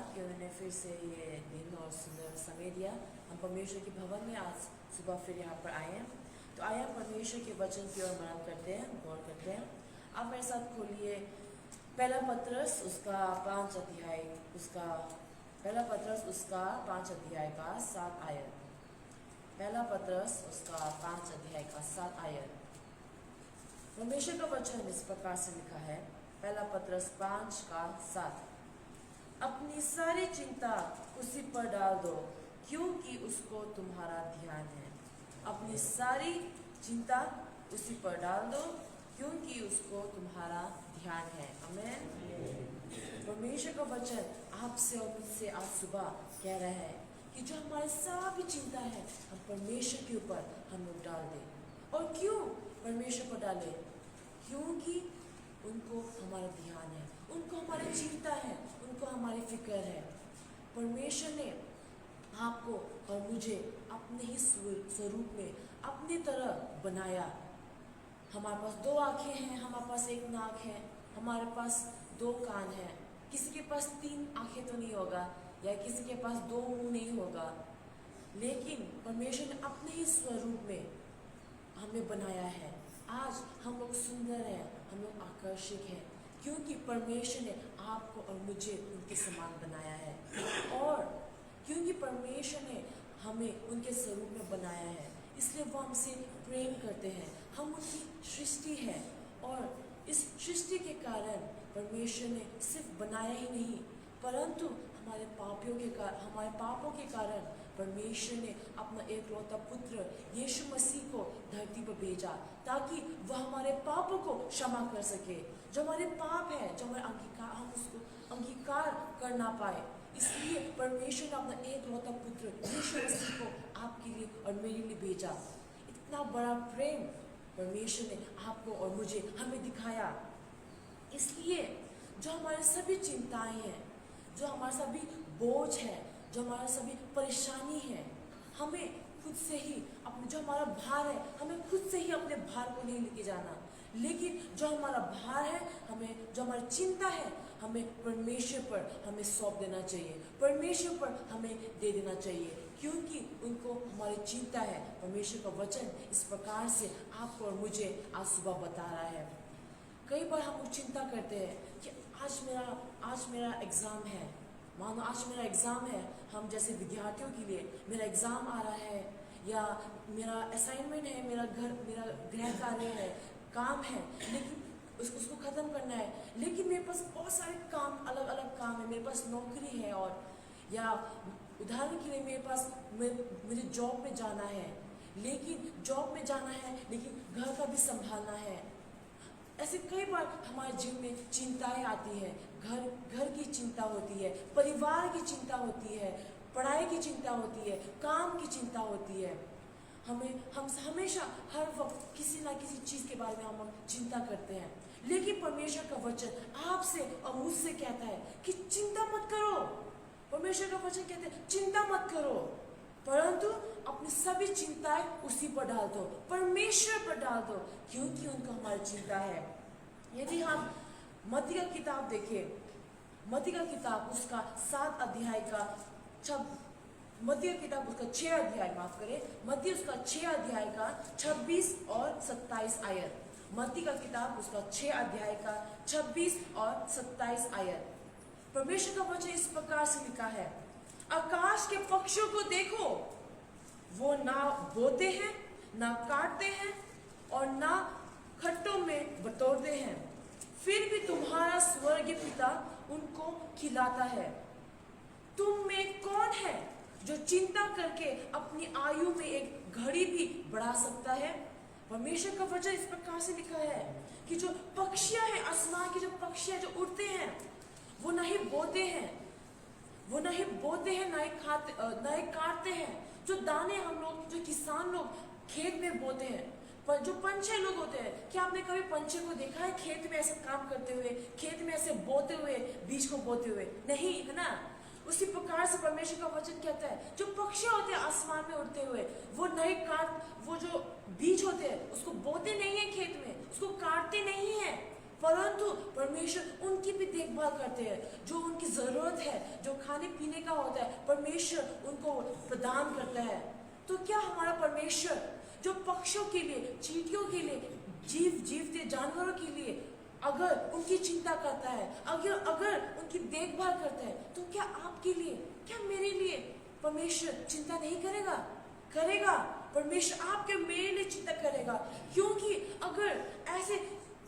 कि उन्होंने फिर से ये दिन और सुंदर समय दिया। हम परमेश्वर के भवन में आज सुबह फिर यहाँ पर आए हैं। तो आइए हम परमेश्वर के वचन की ओर मनन करते हैं, गौर करते हैं। आप मेरे साथ खोलिए पहला पत्रस उसका 5 अध्याय का 7 आयत। पहला पत्रस उसका 5 अध्याय का 7 आयत। परमेश्वर का वचन इस प्रकार से लिखा है, पहला पत्रस 5 का 7। अपनी सारी चिंता उसी पर डाल दो क्योंकि उसको तुम्हारा ध्यान है। अपनी सारी चिंता उसी पर डाल दो क्योंकि उसको तुम्हारा ध्यान है। आमीन। परमेश्वर का वचन आपसे और मुझसे आज सुबह कह रहा है कि जो हमारी सारी चिंता है हम परमेश्वर के ऊपर हम लोग डाल दें। और क्यों परमेश्वर पर डालें? क्योंकि उनको हमारा ध्यान है, उनको हमारी चिंता है, उनको हमारी फिक्र है। परमेश्वर ने आपको और मुझे अपने ही स्वरूप में अपनी तरह बनाया। हमारे पास 2 आँखें हैं, हमारे पास 1 नाक है, हमारे पास 2 कान हैं। किसी के पास 3 आँखें तो नहीं होगा, या किसी के पास 2 मुंह नहीं होगा। लेकिन परमेश्वर ने अपने ही स्वरूप में हमें बनाया है। आज हम लोग सुंदर हैं, हम लोग आकर्षक हैं, क्योंकि परमेश्वर ने आपको और मुझे उनके समान बनाया है। और क्योंकि परमेश्वर ने हमें उनके स्वरूप में बनाया है, इसलिए वो हमसे प्रेम करते हैं। हम उनकी सृष्टि है, और इस सृष्टि के कारण परमेश्वर ने सिर्फ बनाया ही नहीं, परंतु हमारे पापों के कारण परमेश्वर ने अपना एकलौता पुत्र यीशु मसीह को धरती पर भेजा, ताकि वह हमारे पापों को क्षमा कर सके। जो हमारे पाप है, जो हमारे हम उसको अंगीकार कर ना पाए, इसलिए परमेश्वर ने अपना एकलौता पुत्र यीशु मसीह को आपके लिए और मेरे लिए भेजा। इतना बड़ा प्रेम परमेश्वर ने आपको और मुझे हमें दिखाया। इसलिए जो हमारे सभी चिंताएं हैं, जो हमारा सभी बोझ है, जो हमारा सभी परेशानी है, हमें खुद से ही अपने जो हमारा भार है, हमें खुद से ही अपने भार को नहीं लेके जाना, लेकिन जो हमारा भार है, हमें जो हमारी चिंता है, हमें परमेश्वर पर हमें सौंप देना चाहिए, परमेश्वर पर हमें दे देना चाहिए, क्योंकि उनको हमारी चिंता है। परमेश्वर का वचन इस प्रकार से आपको और मुझे आज सुबह बता रहा है। कई बार हम चिंता करते हैं कि आज मेरा एग्ज़ाम है, मानो आज मेरा एग्ज़ाम है। हम जैसे विद्यार्थियों के लिए मेरा एग्ज़ाम आ रहा है, या मेरा असाइनमेंट है, मेरा गृह कार्य है, काम है, लेकिन उसको ख़त्म करना है। लेकिन मेरे पास बहुत सारे काम, अलग अलग काम है, मेरे पास नौकरी है, और या उदाहरण के लिए मुझे जॉब में जाना है, लेकिन घर का भी संभालना है। ऐसे कई बार हमारे जीवन में चिंताएं आती है। घर की चिंता होती है, परिवार की चिंता होती है, पढ़ाई की चिंता होती है, काम की चिंता होती है। हम हमेशा हर वक्त किसी ना किसी चीज़ के बारे में हम चिंता करते हैं। लेकिन परमेश्वर का वचन आपसे और मुझसे कहता है कि चिंता मत करो। परमेश्वर का वचन कहते हैं चिंता मत करो, परंतु अपनी सभी चिंताएं उसी पर डाल दो, परमेश्वर पर डाल दो, क्योंकि उनको हमारी चिंता है। यदि हम मत्ती का किताब देखें, मत्ती का किताब उसका 7 अध्याय का मत्ती का किताब उसका 6 अध्याय, माफ करें, मत्ती उसका 6 अध्याय का 26 और 27 आयत। मत्ती का किताब उसका 6 अध्याय का 26 और 27 आयत। परमेश्वर का वचन इस प्रकार से लिखा है, आकाश के पक्षियों को देखो, वो ना बोते हैं, ना काटते हैं, और ना खट्टों में बटोरते हैं, फिर भी तुम्हारा स्वर्गीय पिता उनको खिलाता है। तुम में कौन है जो चिंता करके अपनी आयु में एक घड़ी भी बढ़ा सकता है? परमेश्वर का वचन इस प्रकार से लिखा है कि जो पक्षियां हैं, आसमान की जो पक्षियां जो उड़ते हैं, वो ना ही बोते हैं, ना ही काटते हैं। जो दाने हम लोग, जो किसान लोग खेत में बोते हैं, पर जो पंछी लोग होते हैं, क्या आपने कभी पंछी को देखा है खेत में ऐसे काम करते हुए, खेत में ऐसे बोते हुए, बीज को बोते हुए? नहीं, है ना? उसी प्रकार से परमेश्वर का वचन कहता है जो पक्षी होते हैं आसमान में उड़ते हुए, वो जो बीज होते हैं उसको बोते नहीं है खेत में, उसको काटते नहीं है, परंतु परमेश्वर उनकी भी देखभाल करते हैं। जो उनकी जरूरत है, जो खाने पीने का होता है, परमेश्वर उनको प्रदान करता है। तो क्या हमारा परमेश्वर जो पक्षियों के लिए, चींटियों के लिए, जीवते जानवरों के लिए अगर उनकी चिंता करता है, अगर उनकी देखभाल करता है, तो क्या आपके लिए, क्या मेरे लिए परमेश्वर चिंता नहीं करेगा? करेगा। परमेश्वर आपके मेरे लिए चिंता करेगा, क्योंकि अगर ऐसे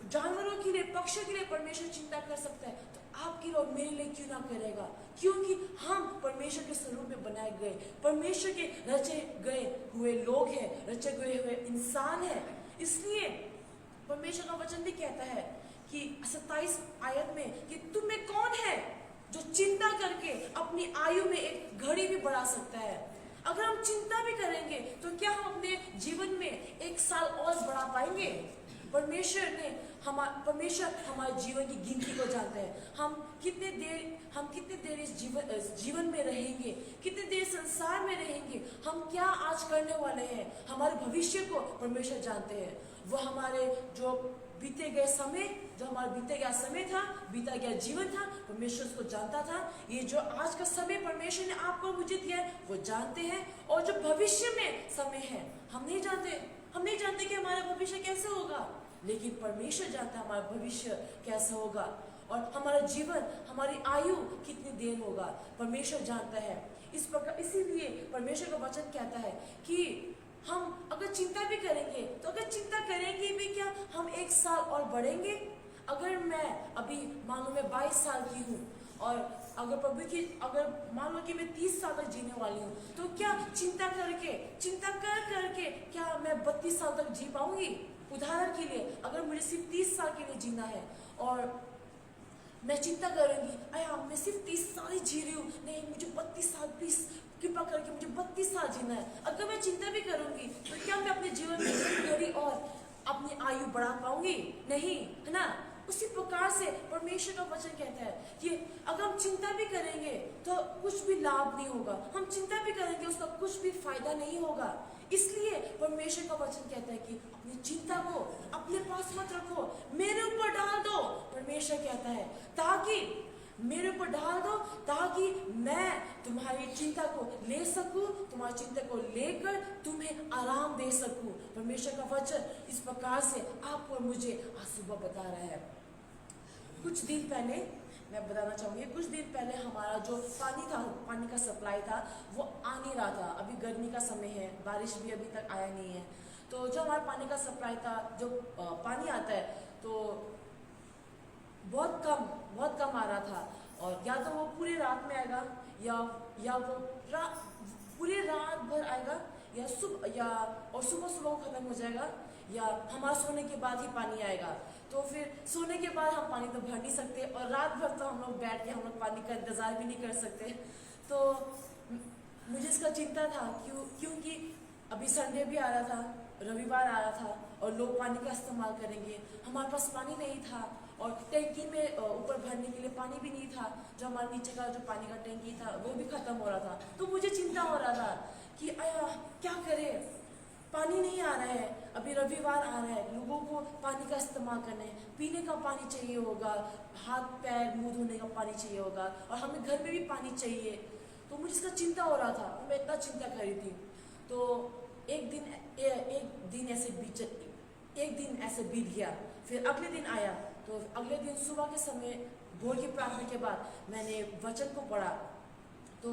जानवरों के लिए, पक्षियों के लिए परमेश्वर चिंता कर सकता है, तो आपके लिए और मेरे लिए क्यों ना करेगा? क्योंकि हम परमेश्वर के स्वरूप में बनाए गए, परमेश्वर के रचे गए हुए लोग हैं, रचे गए हुए इंसान हैं। इसलिए परमेश्वर का वचन भी कहता है कि 27 आयत में कि तुम में कौन है जो चिंता करके अपनी आयु में एक घड़ी भी बढ़ा सकता है? अगर हम चिंता भी करेंगे तो क्या हम अपने जीवन में एक साल और बढ़ा पाएंगे? परमेश्वर हमारे जीवन की गिनती को जानते हैं। हम कितने देर इस जीवन में रहेंगे, कितने देर संसार में रहेंगे, हम क्या आज करने वाले हैं, हमारे भविष्य को परमेश्वर जानते हैं। वो हमारे जो बीते गए समय, जो हमारा बीते गया समय था, बीता गया जीवन था, परमेश्वर उसको जानता था। ये जो आज का समय परमेश्वर ने आपको मुझे दिया है, वो जानते हैं। और जो भविष्य में समय है, हम नहीं जानते कि हमारा भविष्य कैसे होगा, लेकिन परमेश्वर जानता है हमारा भविष्य कैसा होगा, और हमारा जीवन, हमारी आयु कितनी देर होगा, परमेश्वर जानता है। इस प्रकार इसीलिए परमेश्वर का वचन कहता है कि हम अगर चिंता भी करेंगे, तो अगर चिंता करेंगे भी क्या, हम एक साल और बढ़ेंगे? अगर मैं अभी मान लो मैं 22 साल की हूँ, और अगर मान लो कि मैं 30 साल तक जीने वाली हूँ, तो क्या चिंता करके क्या मैं 32 साल तक जी पाऊंगी? उदाहरण के लिए अगर मुझे सिर्फ 30 साल के लिए जीना है और मैं चिंता करूंगी, अया मैं सिर्फ 30 साल ही जी रही हूँ, नहीं मुझे 32 साल, प्लीज कृपा करके मुझे 32 साल जीना है। अगर मैं चिंता भी करूंगी तो क्या मैं अपने जीवन में एक घड़ी और अपनी आयु बढ़ा पाऊंगी? नहीं, है ना? उसी प्रकार से परमेश्वर का वचन कहता है कि अगर हम चिंता भी करेंगे तो कुछ भी लाभ नहीं होगा, हम चिंता भी करेंगे उसका कुछ भी फायदा नहीं होगा। इसलिए परमेश्वर का वचन कहता है कि अपनी चिंता को अपने पास मत रखो, मेरे ऊपर डाल दो। परमेश्वर कहता है ताकि मेरे ऊपर डाल दो, ताकि मैं तुम्हारी चिंता को ले सकूं, तुम्हारी चिंता को लेकर तुम्हें आराम दे सकूं। परमेश्वर का वचन इस प्रकार से आपको और मुझे आज सुबह बता रहा है। कुछ दिन पहले मैं बताना चाहूँगी, कुछ दिन पहले हमारा जो पानी का सप्लाई था वो आ नहीं रहा था। अभी गर्मी का समय है, बारिश भी अभी तक आया नहीं है, तो जो हमारा पानी का सप्लाई था, जो पानी आता है तो बहुत कम आ रहा था। और या तो वो पूरे रात में आएगा, या वो पूरे रात भर आएगा, या सुबह वो खत्म हो जाएगा, या हमारा सोने के बाद ही पानी आएगा। तो फिर सोने के बाद हम पानी तो भर नहीं सकते, और रात भर तो हम लोग बैठ के हम लोग पानी का इंतज़ार भी नहीं कर सकते। तो मुझे इसका चिंता था, क्योंकि अभी संडे भी आ रहा था, रविवार आ रहा था, और लोग पानी का इस्तेमाल करेंगे। हमारे पास पानी नहीं था, और टैंकी में ऊपर भरने के लिए पानी भी नहीं था। जो हमारे नीचे का जो पानी का टैंकी था वो भी खत्म हो रहा था। तो मुझे चिंता हो रहा था कि अया क्या करें, पानी नहीं आ रहा है, अभी रविवार आ रहा है, लोगों को पानी का इस्तेमाल करना है, पीने का पानी चाहिए होगा, हाथ पैर मुंह धोने का पानी चाहिए होगा, और हमें घर में भी पानी चाहिए। तो मुझे इसका चिंता हो रहा था, मैं इतना चिंता कर रही थी। तो एक दिन ऐसे बीत गया। फिर अगले दिन आया, तो अगले दिन सुबह के समय भोर की प्रार्थना के बाद मैंने वचन को पढ़ा। तो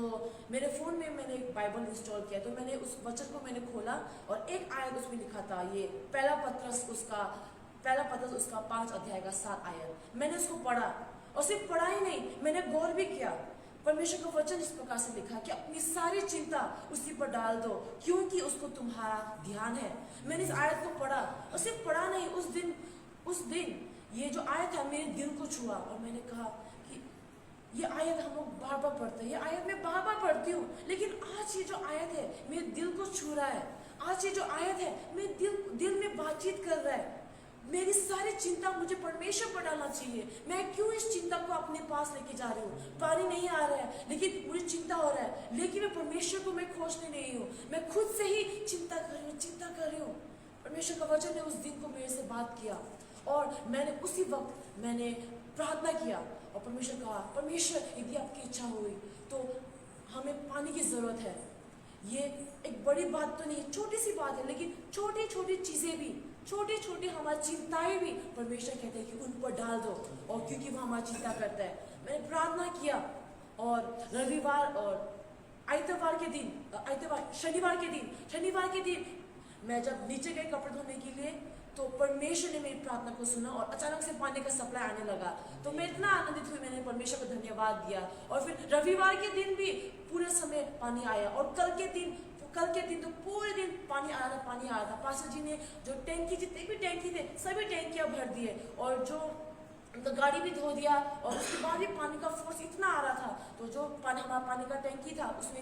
मेरे फ़ोन में मैंने एक बाइबल इंस्टॉल किया, तो मैंने उस वचन को मैंने खोला, और एक आयत उसमें लिखा था, ये पहला पत्रस उसका 5 अध्याय का 7 आयत। मैंने उसको पढ़ा, और सिर्फ पढ़ा ही नहीं, मैंने गौर भी किया। परमेश्वर का वचन इस प्रकार से लिखा कि अपनी सारी चिंता उसी पर डाल दो, क्योंकि उसको तुम्हारा ध्यान है। मैंने इस आयत को पढ़ा, और सिर्फ पढ़ा नहीं, उस दिन ये जो आयत है मेरे दिल को छुआ, और मैंने कहा कि ये आयत हम लोग बार बार पढ़ते हैं, ये आयत मैं बार बार पढ़ती हूँ, लेकिन आज ये जो आयत है मेरे दिल को छू रहा है। आज ये जो आयत है मेरे दिल में बातचीत कर रहा है। मेरी सारी चिंता मुझे परमेश्वर पर डालना चाहिए। मैं क्यों इस चिंता को अपने पास लेके जा रही हूँ? पानी नहीं आ रहा है, लेकिन मुझे चिंता हो रहा है, लेकिन मैं परमेश्वर को मैं खोजने नहीं हूँ, मैं खुद से ही चिंता कर रही हूँ। परमेश्वर का वचन ने उस दिन को मेरे से बात किया, और मैंने उसी वक्त मैंने प्रार्थना किया और परमेश्वर कहा, परमेश्वर यदि आपकी इच्छा हुई तो हमें पानी की ज़रूरत है। ये एक बड़ी बात तो नहीं है, छोटी सी बात है, लेकिन छोटी छोटी चीज़ें भी, छोटी छोटी हमारी चिंताएं भी परमेश्वर कहते हैं कि उन पर डाल दो, और क्योंकि वो हमारी चिंता करता है। मैंने प्रार्थना किया और रविवार और शनिवार के दिन मैं जब नीचे गए कपड़े धोने के लिए तो परमेश्वर ने मेरी प्रार्थना को सुना और अचानक से पानी का सप्लाई आने लगा। तो मैं इतना आनंदित हुई, मैंने परमेश्वर को धन्यवाद दिया। और फिर रविवार के दिन भी पूरे समय पानी आया, और कल के दिन तो पूरे दिन पानी आ रहा था। पास्टर जी ने जो टैंकी, जितने भी टैंकी थे सभी टैंकियाँ भर दिए, और जो तो गाड़ी भी धो दिया, और उसके बाद भी पानी का फोर्स इतना आ रहा था। तो जो हमारा पानी का टैंकी था उसमें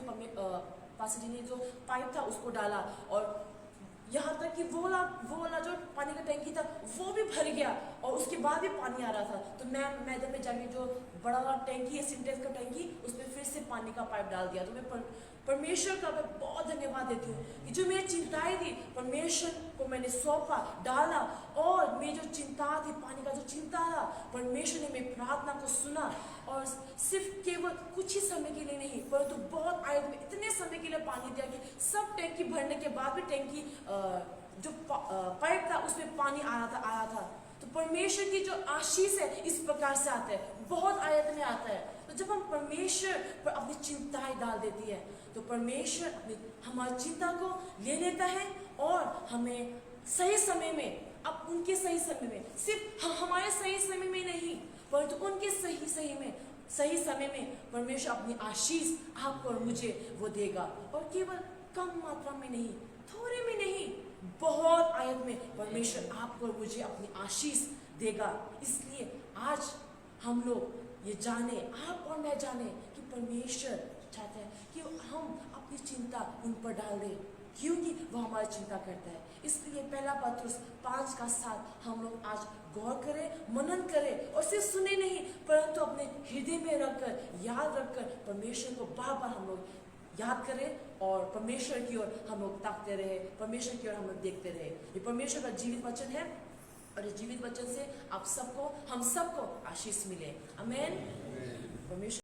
पास्टर जी ने जो पाइप था उसको डाला, और यहाँ तक कि वो वाला जो पानी का टैंकी था वो भी भर गया, और उसके बाद भी पानी आ रहा था। तो मैं मैदान में जाके जो बड़ा वाला टैंकी है, सिंटेक्स का टैंकी, उसमें फिर से पानी का पाइप डाल दिया। तो मैं परमेश्वर का मैं बहुत धन्यवाद देती हूँ कि जो मेरी चिंताएं थी परमेश्वर को मैंने सौंपा, डाला, और मेरी जो चिंता थी, पानी का जो चिंता था, परमेश्वर ने मेरी प्रार्थना को सुना। और सिर्फ केवल कुछ ही समय के लिए नहीं, परंतु बहुत आयत में इतने समय के लिए पानी दिया कि सब टैंकी भरने के बाद भी टैंकी जो पाइप था उसमें पानी आया था। तो परमेश्वर की जो आशीष है इस प्रकार से आता है, बहुत आयत में आता है। तो जब हम परमेश्वर पर अपनी चिंताएं डाल देती है तो परमेश्वर हमारी चिंता को ले लेता है, और हमें सही समय में, अब उनके सही समय में, सिर्फ हमारे सही समय में नहीं, परंतु उनके सही समय में परमेश्वर अपनी आशीष आपको और मुझे वो देगा। और केवल कम मात्रा में नहीं, थोड़े में नहीं, बहुत आयत में परमेश्वर आपको और मुझे अपनी आशीष देगा। इसलिए आज हम लोग ये जाने, आप और मैं जाने कि परमेश्वर चाहता है कि हम अपनी चिंता उन पर डाल दें, क्योंकि वो हमारी चिंता करता है। इसलिए पहला पत्रुस 5:7 हम लोग आज गौर करें, मनन करें, और सिर्फ सुने नहीं परंतु अपने हृदय में रखकर, याद रखकर परमेश्वर को बार बार हम लोग याद करें, और परमेश्वर की ओर हम लोग ताकते रहे, परमेश्वर की ओर हम लोग देखते रहे। ये परमेश्वर का जीवित वचन है, और इस जीवित वचन से हम सबको आशीष मिले। आमीन। परमेश्वर